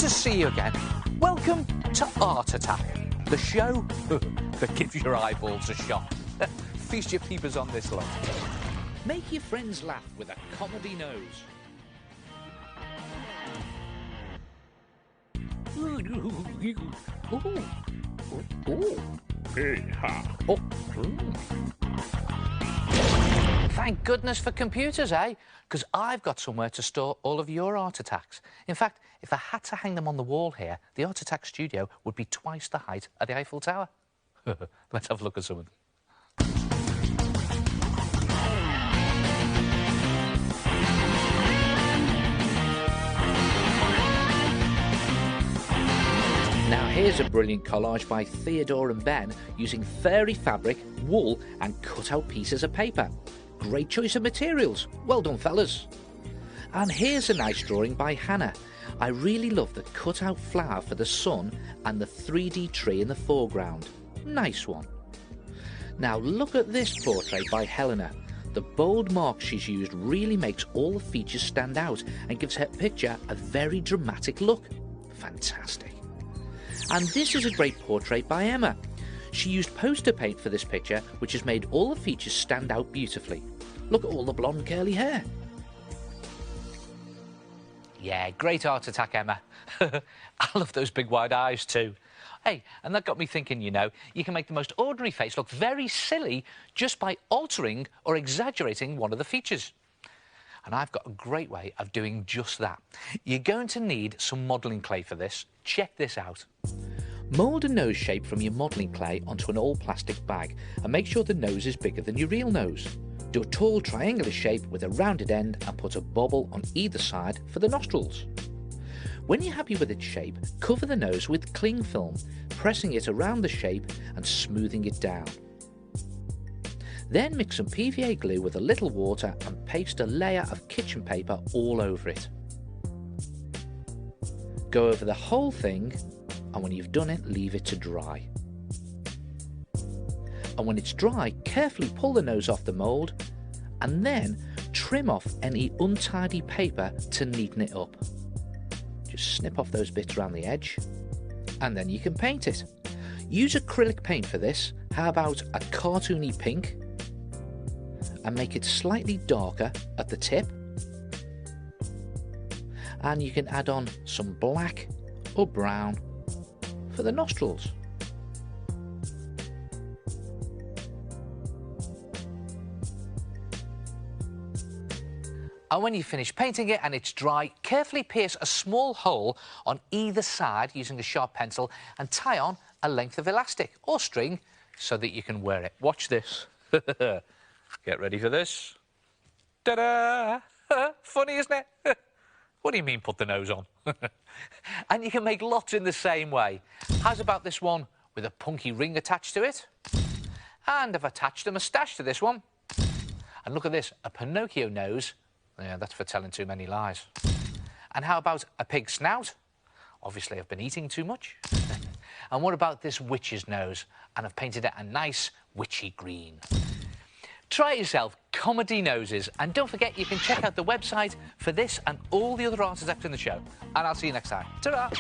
to see you again. Welcome to Art Attack, the show that gives your eyeballs a shock. Feast your peepers on this lot. Make your friends laugh with a comedy nose. Hey, ha. Oh. Thank goodness for computers, eh? Because I've got somewhere to store all of your art attacks. In fact, if I had to hang them on the wall here, the Art Attack studio would be twice the height of the Eiffel Tower. Let's have a look at some of them. Now here's a brilliant collage by Theodore and Ben using fairy fabric, wool and cut-out pieces of paper. Great choice of materials. Well done, fellas. And here's a nice drawing by Hannah. I really love the cut-out flower for the sun and the 3D tree in the foreground. Nice one. Now look at this portrait by Helena. The bold mark she's used really makes all the features stand out and gives her picture a very dramatic look. Fantastic. And this is a great portrait by Emma. She used poster paint for this picture, which has made all the features stand out beautifully. Look at all the blonde curly hair. Yeah, great art attack, Emma. I love those big wide eyes too. Hey, and that got me thinking, you know, you can make the most ordinary face look very silly just by altering or exaggerating one of the features. And I've got a great way of doing just that. You're going to need some modelling clay for this. Check this out. Mould a nose shape from your modelling clay onto an all-plastic bag and make sure the nose is bigger than your real nose. Do a tall triangular shape with a rounded end and put a bobble on either side for the nostrils. When you're happy with its shape, cover the nose with cling film, pressing it around the shape and smoothing it down. Then mix some PVA glue with a little water and paste a layer of kitchen paper all over it. Go over the whole thing, and when you've done it, leave it to dry. And when it's dry, carefully pull the nose off the mould and then trim off any untidy paper to neaten it up. Just snip off those bits around the edge and then you can paint it. Use acrylic paint for this. How about a cartoony pink? And make it slightly darker at the tip. And you can add on some black or brown for the nostrils. And when you finish painting it and it's dry, carefully pierce a small hole on either side using a sharp pencil and tie on a length of elastic or string so that you can wear it. Watch this. Get ready for this. Ta-da! Funny, isn't it? What do you mean, put the nose on? And you can make lots in the same way. How's about this one with a punky ring attached to it? And I've attached a moustache to this one. And look at this, a Pinocchio nose. Yeah, that's for telling too many lies. And how about a pig snout? Obviously, I've been eating too much. And what about this witch's nose? And I've painted it a nice witchy green. Try it yourself, comedy noses. And don't forget, you can check out the website for this and all the other art attacks in the show. And I'll see you next time. Ta-ra!